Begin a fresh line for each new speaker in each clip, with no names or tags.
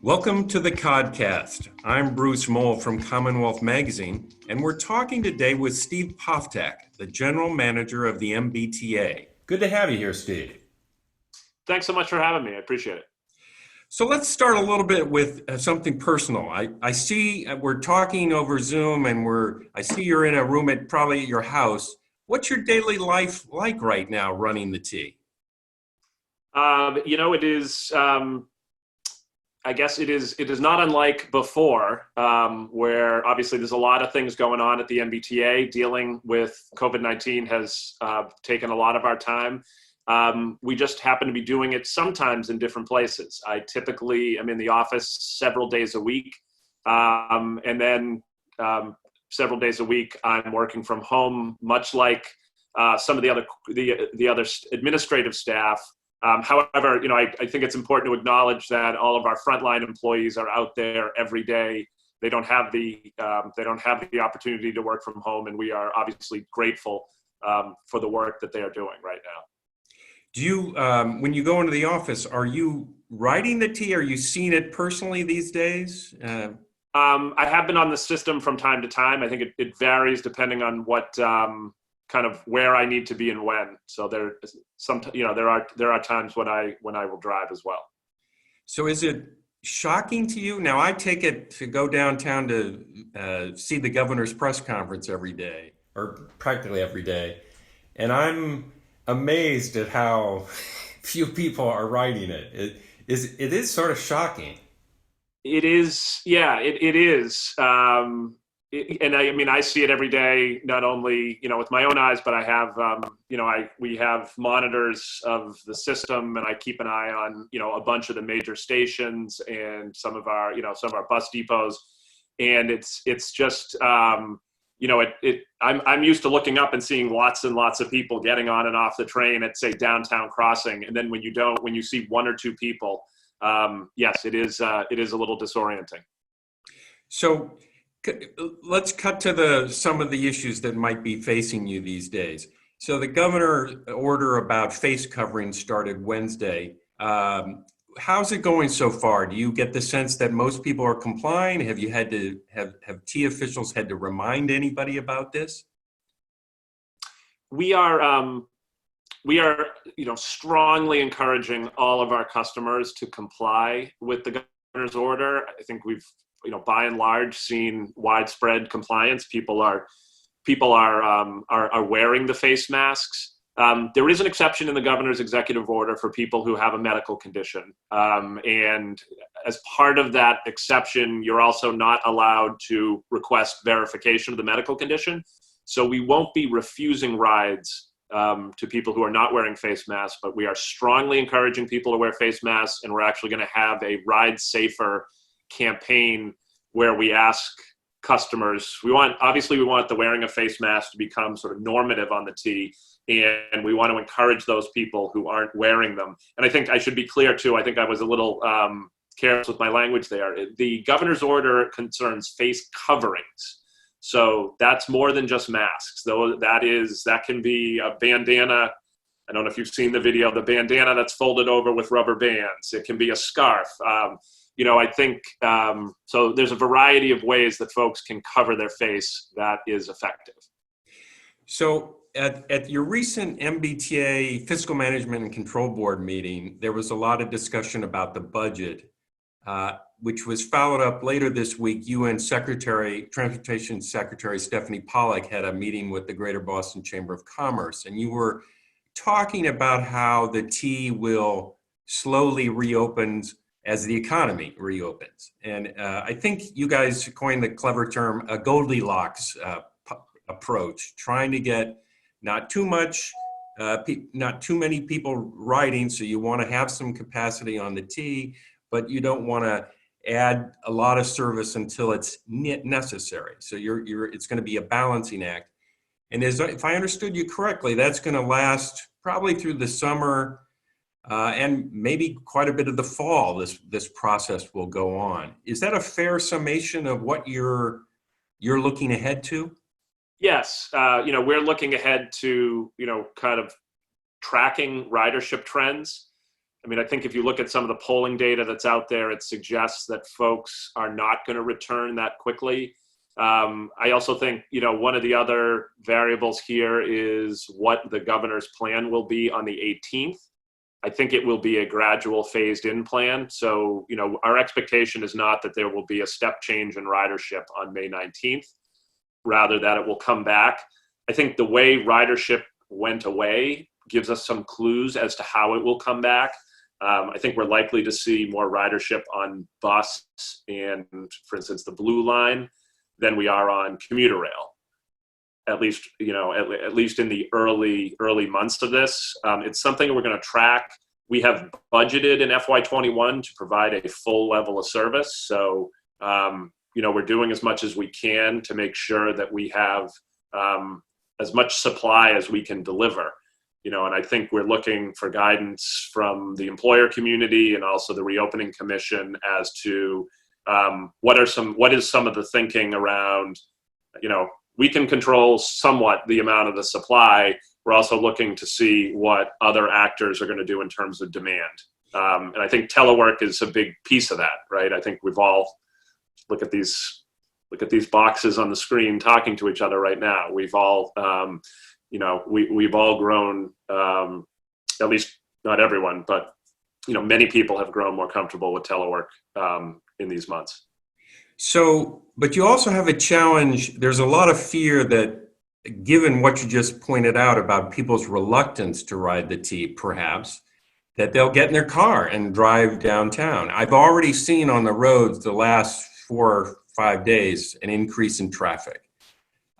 Welcome to the Codcast. I'm Bruce Moll from CommonWealth Magazine, and we're talking today with Steve Poftak, the General Manager of the MBTA. Good to have you here, Steve.
Thanks so much for having me. I appreciate it.
So let's start a little bit with something personal. I see we're talking over Zoom, and I see you're in a room at probably your house. What's your daily life like right now running the T?
It is. I guess it is not unlike before, where obviously there's a lot of things going on at the MBTA. Dealing with COVID-19 has taken a lot of our time. We just happen to be doing it sometimes in different places. I typically am in the office several days a week, and then several days a week I'm working from home, much like some of the other administrative staff. However, I think it's important to acknowledge that all of our frontline employees are out there every day. They don't have the opportunity to work from home, and we are obviously grateful for the work that they are doing right now.
Do you, when you go into the office, are you writing the T? Are you seeing it personally these days?
I have been on the system from time to time. I think it varies depending on what kind of where I need to be and when. So there are times when I will drive as well.
So is it shocking to you? Now, I take it to go downtown to see the governor's press conference every day, or practically every day, and I'm amazed at how few people are writing it. It is sort of shocking.
It is, yeah, it is. And I mean, I see it every day, not only, with my own eyes, but I have, we have monitors of the system, and I keep an eye on, a bunch of the major stations and some of our bus depots. And it's just, I'm used to looking up and seeing lots and lots of people getting on and off the train at, say, downtown crossing. And then when you see one or two people, yes, it is a little disorienting.
So let's cut to some of the issues that might be facing you these days. So the governor order about face covering started Wednesday. How's it going so far? Do you get the sense that most people are complying? Have you had to have T officials had to remind anybody about this?
We are strongly encouraging all of our customers to comply with the governor's order. I think we've by and large seen widespread compliance. People are wearing the face masks. There is an exception in the governor's executive order for people who have a medical condition. And as part of that exception, you're also not allowed to request verification of the medical condition. So we won't be refusing rides to people who are not wearing face masks, but we are strongly encouraging people to wear face masks. And we're actually going to have a Ride Safer campaign where we ask customers, we want the wearing of face masks to become sort of normative on the T, and we want to encourage those people who aren't wearing them. And I think I should be clear too, I think I was a little careless with my language there. The governor's order concerns face coverings. So that's more than just masks, though. That can be a bandana. I don't know if you've seen the video, the bandana that's folded over with rubber bands. It can be a scarf. I think, so there's a variety of ways that folks can cover their face that is effective.
So at your recent MBTA Fiscal Management and Control Board meeting, there was a lot of discussion about the budget, which was followed up later this week. UN Transportation Secretary Stephanie Pollack had a meeting with the Greater Boston Chamber of Commerce, and you were talking about how the T will slowly reopen as the economy reopens. And I think you guys coined the clever term, a Goldilocks approach, trying to get not too many people riding, so you want to have some capacity on the T, but you don't want to add a lot of service until it's necessary. So it's going to be a balancing act. And if I understood you correctly, that's going to last probably through the summer, and maybe quite a bit of the fall. This process will go on. Is that a fair summation of what you're looking ahead to?
Yes, we're looking ahead to kind of tracking ridership trends. I mean, I think if you look at some of the polling data that's out there, it suggests that folks are not going to return that quickly. I also think, one of the other variables here is what the governor's plan will be on the 18th. I think it will be a gradual phased in plan. So, our expectation is not that there will be a step change in ridership on May 19th, rather that it will come back. I think the way ridership went away gives us some clues as to how it will come back. I think we're likely to see more ridership on bus and, for instance, the Blue Line than we are on commuter rail. At least, at least in the early months of this. It's something we're going to track. We have budgeted in FY21 to provide a full level of service. So, we're doing as much as we can to make sure that we have as much supply as we can deliver. And I think we're looking for guidance from the employer community and also the Reopening Commission as to what is some of the thinking around, we can control somewhat the amount of the supply. We're also looking to see what other actors are going to do in terms of demand. And I think telework is a big piece of that, right? I think we've all look at these boxes on the screen talking to each other right now. We've all, we've all grown, at least not everyone, but, many people have grown more comfortable with telework in these months.
So, but you also have a challenge. There's a lot of fear that, given what you just pointed out about people's reluctance to ride the T, perhaps, that they'll get in their car and drive downtown. I've already seen on the roads the last 4 or 5 days an increase in traffic.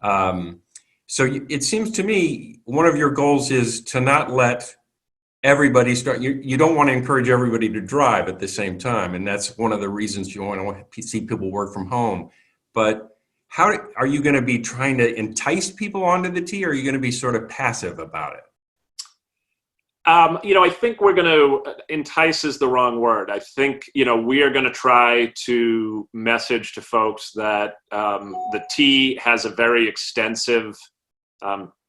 So it seems to me one of your goals is to not let everybody start. You don't want to encourage everybody to drive at the same time, and that's one of the reasons you want to see people work from home. But how are you going to be trying to entice people onto the T, or are you going to be sort of passive about it?
I think we're going to, entice is the wrong word. I think, we are going to try to message to folks that the T has a very extensive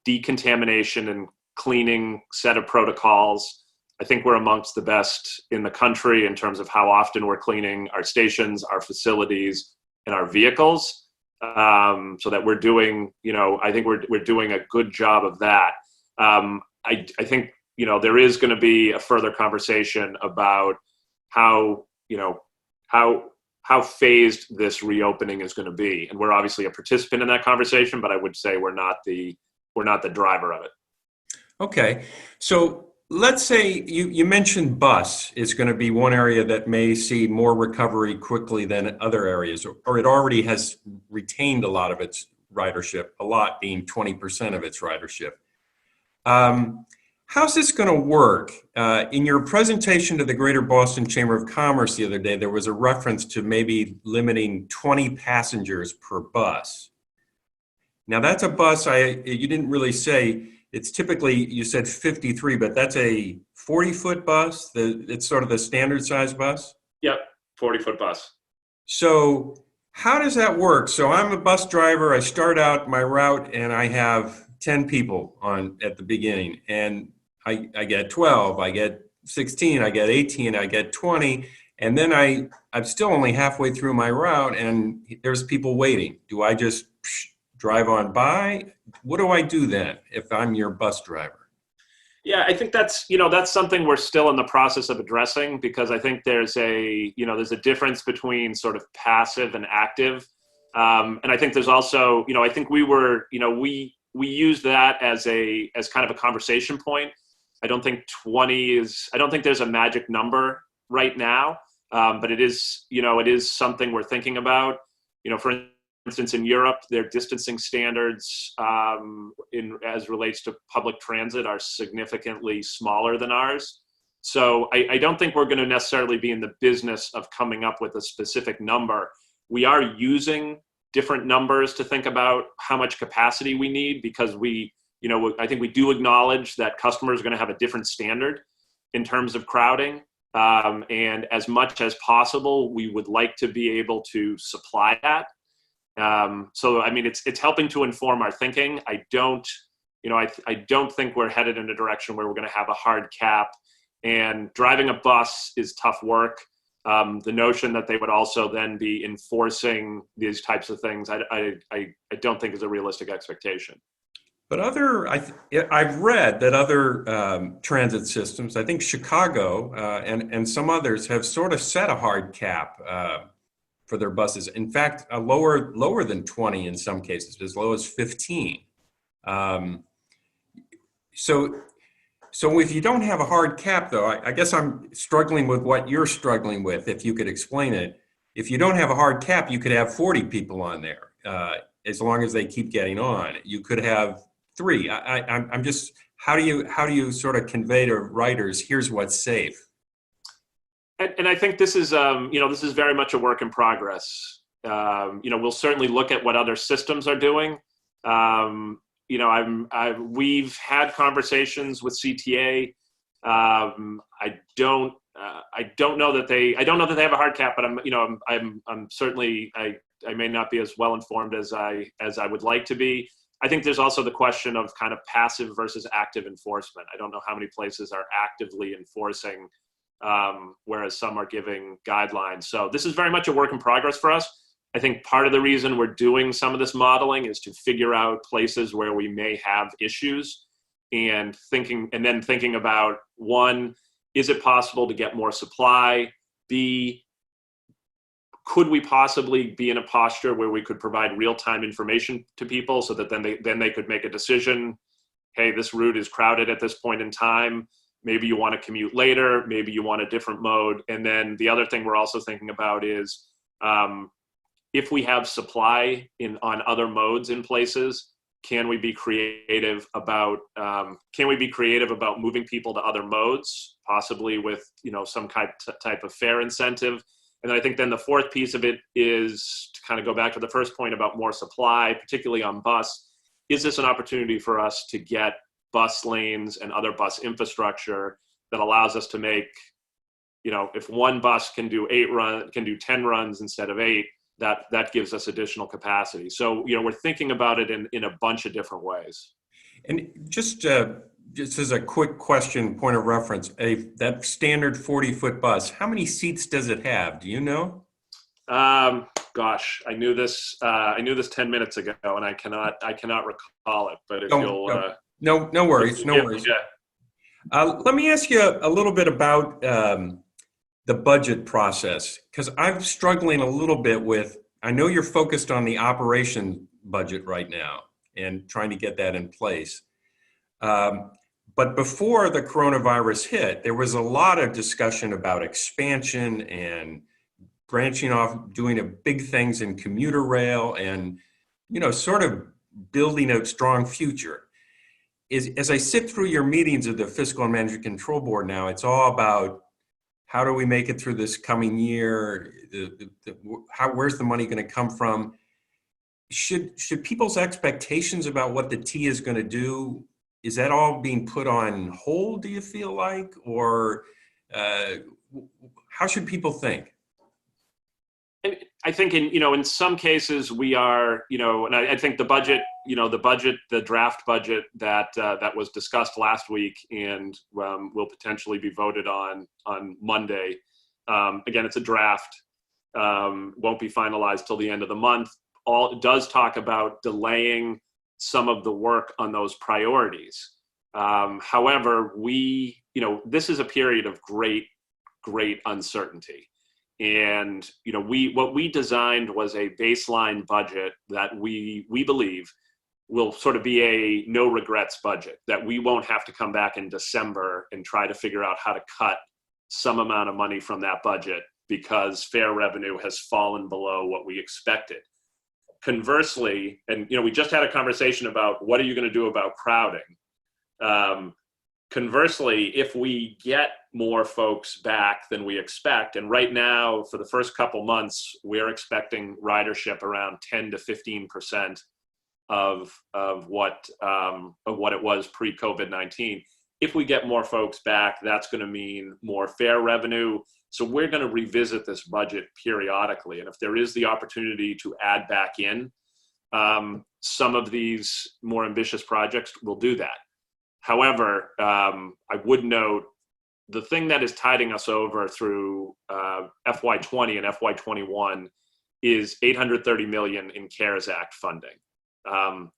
decontamination and cleaning set of protocols. I think we're amongst the best in the country in terms of how often we're cleaning our stations, our facilities, and our vehicles. So that we're doing, I think we're doing a good job of that. I think, there is going to be a further conversation about how phased this reopening is going to be. And we're obviously a participant in that conversation, but I would say we're not the driver of it. Okay.
So let's say you mentioned bus is going to be one area that may see more recovery quickly than other areas, or it already has retained a lot of its ridership, a lot being 20% of its ridership. How's this going to work? In your presentation to the Greater Boston Chamber of Commerce the other day, there was a reference to maybe limiting 20 passengers per bus. Now that's a bus, you didn't really say, it's typically, you said 53, but that's a 40-foot bus? It's sort of the standard size bus?
Yep, 40-foot bus.
So how does that work? So I'm a bus driver, I start out my route and I have 10 people on at the beginning, and I get 12, I get 16, I get 18, I get 20, and then I'm still only halfway through my route and there's people waiting. Do I just drive on by? What do I do then if I'm your bus driver?
Yeah, I think that's something we're still in the process of addressing, because I think there's a difference between sort of passive and active. And I think there's also, I think we use that as kind of a conversation point. I don't think 20 I don't think there's a magic number right now, but it is something we're thinking about. For instance, in Europe, their distancing standards as relates to public transit are significantly smaller than ours. So I don't think we're going to necessarily be in the business of coming up with a specific number. We are using different numbers to think about how much capacity we need, because I think we do acknowledge that customers are going to have a different standard in terms of crowding. And as much as possible, we would like to be able to supply that. So, I mean, it's helping to inform our thinking. I don't think we're headed in a direction where we're going to have a hard cap And driving a bus is tough work. The notion that they would also then be enforcing these types of things, I don't think is a realistic expectation.
But I've read that other transit systems, I think Chicago and some others have sort of set a hard cap for their buses. In fact, a lower than 20 in some cases, as low as 15. Um, so if you don't have a hard cap, though, I guess I'm struggling with what you're struggling with, if you could explain it. If you don't have a hard cap, you could have 40 people on there, as long as they keep getting on. You could have 3. I'm just, how do you sort of convey to writers, here's what's safe?
And I think this is, this is very much a work in progress. We'll certainly look at what other systems are doing. We've had conversations with CTA. I don't know that they have a hard cap, but I'm certainly, I may not be as well informed as I would like to be. I think there's also the question of kind of passive versus active enforcement. I don't know how many places are actively enforcing, whereas some are giving guidelines. So this is very much a work in progress for us. I think part of the reason we're doing some of this modeling is to figure out places where we may have issues and then thinking about, 1, is it possible to get more supply? B, could we possibly be in a posture where we could provide real-time information to people so that then they could make a decision? Hey, this route is crowded at this point in time. Maybe you want to commute later. Maybe you want a different mode. And then the other thing we're also thinking about is, if we have supply on other modes in places, can we be creative about moving people to other modes, possibly with some type of fare incentive? And I think then the fourth piece of it is to kind of go back to the first point about more supply, particularly on bus. Is this an opportunity for us to get bus lanes and other bus infrastructure that allows us to make, if one bus can do 10 runs instead of 8, that gives us additional capacity. So, we're thinking about it in a bunch of different ways.
And just as a quick question, point of reference, that standard 40-foot bus, how many seats does it have? Do you know?
Gosh, I knew this 10 minutes ago, and I cannot recall it. But if
no worries.
Yeah.
Let me ask you a little bit about the budget process, because I'm struggling a little bit with, I know you're focused on the operation budget right now and trying to get that in place. But before the coronavirus hit, there was a lot of discussion about expansion and branching off, doing big things in commuter rail and, sort of building a strong future. As I sit through your meetings of the Fiscal and Management Control Board now, it's all about how do we make it through this coming year? Where's the money going to come from? Should people's expectations about what the T is going to do, is that all being put on hold, do you feel like? Or how should people think?
I think in some cases we are, and I think the budget, the draft budget that was discussed last week and will potentially be voted on Monday. Again, it's a draft, won't be finalized till the end of the month. It does talk about delaying some of the work on those priorities. However, this is a period of great uncertainty. And what we designed was a baseline budget that we believe will sort of be a no regrets budget, that we won't have to come back in December and try to figure out how to cut some amount of money from that budget because fare revenue has fallen below what we expected. Conversely, and we just had a conversation about what are you going to do about crowding. Conversely, if we get more folks back than we expect, and right now for the first couple months, we're expecting ridership around 10 to 15% of what it was pre-COVID-19. If we get more folks back, that's going to mean more fare revenue. So we're going to revisit this budget periodically, and if there is the opportunity to add back in some of these more ambitious projects, we'll do that. However, I would note the thing that is tiding us over through FY20 and FY21 is $830 million in CARES Act funding.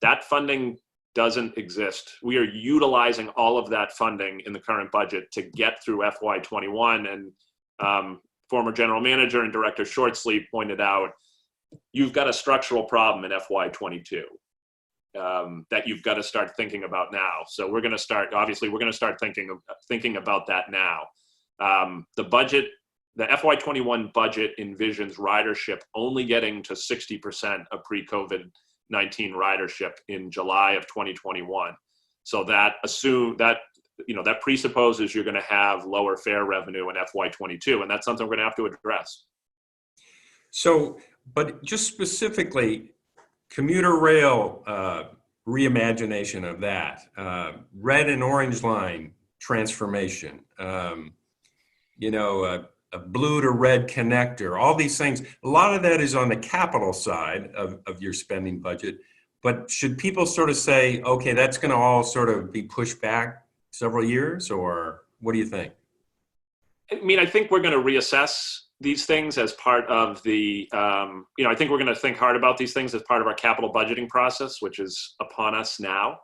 That funding doesn't exist. We are utilizing all of that funding in the current budget to get through FY21. And former general manager and director Shortsleeve pointed out, you've got a structural problem in FY22 that you've got to start thinking about now. So we're going to start thinking about that now. The FY21 budget envisions ridership only getting to 60% of pre-COVID-19 ridership in July of 2021. So that presupposes you're going to have lower fare revenue in FY22, and that's something we're going to have to address.
So, but just specifically, commuter rail reimagination of that, red and orange line transformation, a blue to red connector, all these things. A lot of that is on the capital side of your spending budget. But should people sort of say, okay, that's going to all sort of be pushed back several years, or what do you think?
I mean, I think we're going to reassess these things as part of the, I think we're going to think hard about these things as part of our capital budgeting process, which is upon us now.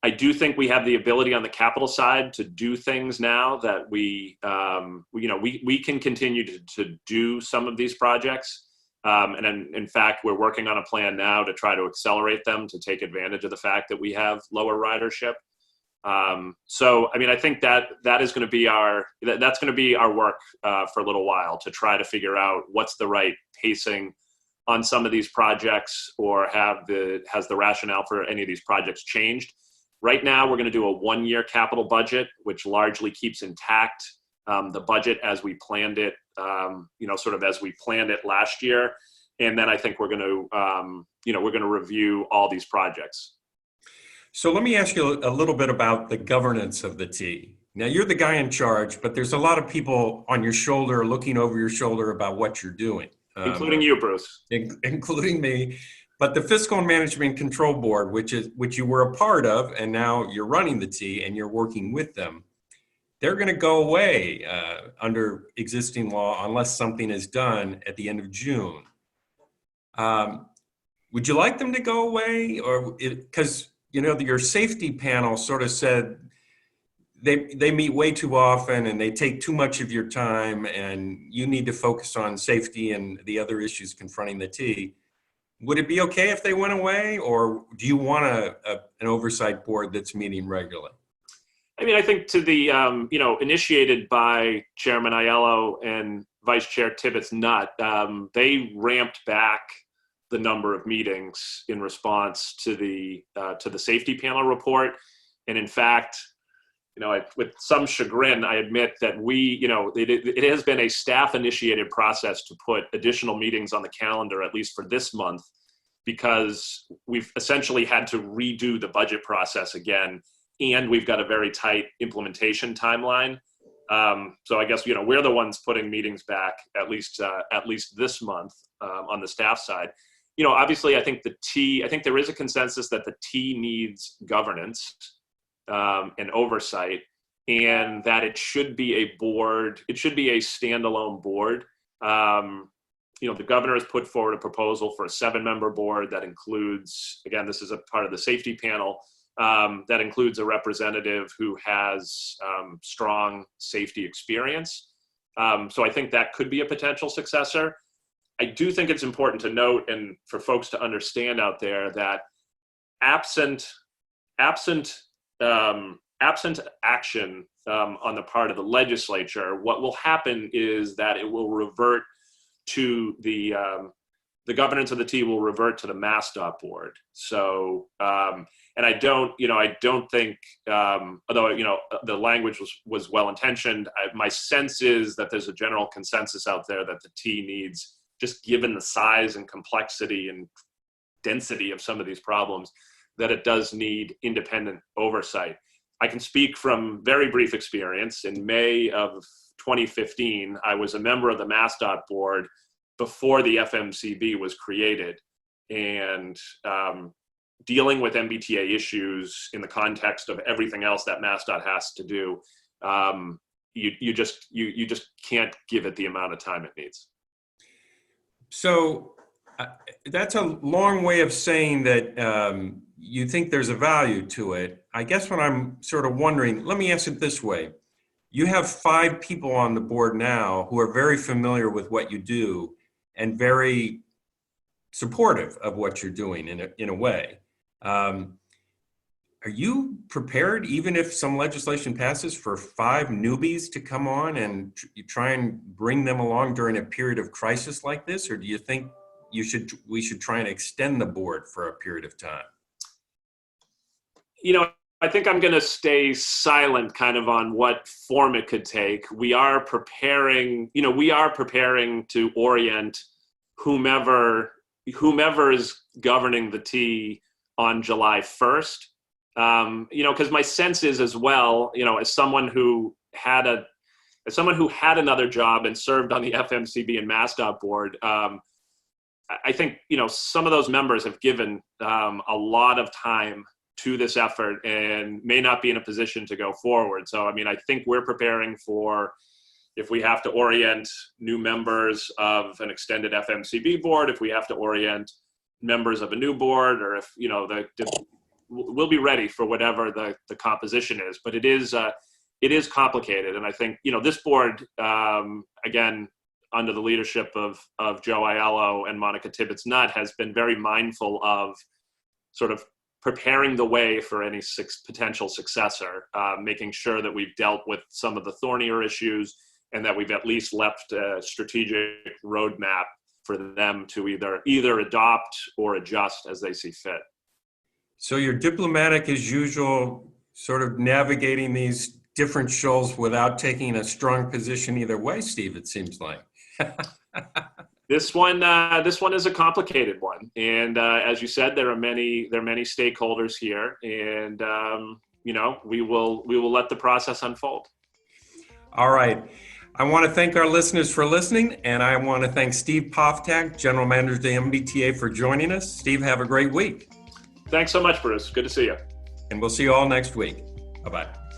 I do think we have the ability on the capital side to do things now that we can continue to do some of these projects. And in fact, we're working on a plan now to try to accelerate them to take advantage of the fact that we have lower ridership. So, I mean, I think that's going to be our work for a little while to try to figure out what's the right pacing on some of these projects, or has the rationale for any of these projects changed. Right now, we're going to do a one-year capital budget, which largely keeps intact the budget as we planned it, sort of as we planned it last year. And then I think we're going to review all these projects.
So let me ask you a little bit about the governance of the T. Now, you're the guy in charge, but there's a lot of people on your shoulder, looking over your shoulder about what you're doing.
Including you, Bruce.
Including me. But the Fiscal Management Control Board, which you were a part of, and now you're running the T and you're working with them, they're going to go away under existing law unless something is done at the end of June. Would you like them to go away? Or because your safety panel sort of said they meet way too often and they take too much of your time, and you need to focus on safety and the other issues confronting the T. Would it be okay if they went away, or do you want an oversight board that's meeting regularly?
I mean, I think to the, initiated by Chairman Aiello and Vice Chair Tibbetts-Nutt, they ramped back the number of meetings in response to the safety panel report. And in fact, with some chagrin, I admit that it has been a staff-initiated process to put additional meetings on the calendar, at least for this month, because we've essentially had to redo the budget process again, and we've got a very tight implementation timeline. So I guess we're the ones putting meetings back at least this month on the staff side. Obviously, I think there is a consensus that the T needs governance and oversight, and that it should be a board. It should be a standalone board. The governor has put forward a proposal for a 7-member board that includes, again, this is a part of the safety panel, that includes a representative who has strong safety experience. So I think that could be a potential successor. I do think it's important to note, and for folks to understand out there, that absent action on the part of the legislature, what will happen is that it will revert to the governance of the T will revert to the MassDOT board. So, and I don't think, although the language was well intentioned, my sense is that there's a general consensus out there that the T needs, just given the size and complexity and density of some of these problems, that it does need independent oversight. I can speak from very brief experience. In May of 2015, I was a member of the MassDOT board before the FMCB was created, and dealing with MBTA issues in the context of everything else that MassDOT has to do, you just can't give it the amount of time it needs.
So that's a long way of saying that you think there's a value to it. I guess what I'm sort of wondering, let me ask it this way. You have 5 people on the board now who are very familiar with what you do and very supportive of what you're doing in a way. Are you prepared, even if some legislation passes, for 5 newbies to come on and try and bring them along during a period of crisis like this? Or do you think we should try and extend the board for a period of time?
I think I'm going to stay silent kind of on what form it could take. We are preparing to orient whomever is governing the T on July 1st. Because my sense is as well, as someone who had another job and served on the FMCB and MassDOT board, I think, some of those members have given a lot of time to this effort and may not be in a position to go forward. So, I think we're preparing for if we have to orient new members of an extended FMCB board, if we have to orient members of a new board, or if, we'll be ready for whatever the composition is. But it is complicated. And I think, this board, again, under the leadership of Joe Aiello and Monica Tibbetts-Nutt, has been very mindful of sort of preparing the way for any potential successor, making sure that we've dealt with some of the thornier issues and that we've at least left a strategic roadmap for them to either adopt or adjust as they see fit.
So you're diplomatic as usual, sort of navigating these different shoals without taking a strong position either way, Steve, it seems like.
This one is a complicated one, and as you said, there are many stakeholders here, and we will let the process unfold.
All right, I want to thank our listeners for listening, and I want to thank Steve Poftak, General Manager of the MBTA, for joining us. Steve, have a great week.
Thanks so much, Bruce. Good to see you.
And we'll see you all next week. Bye-bye.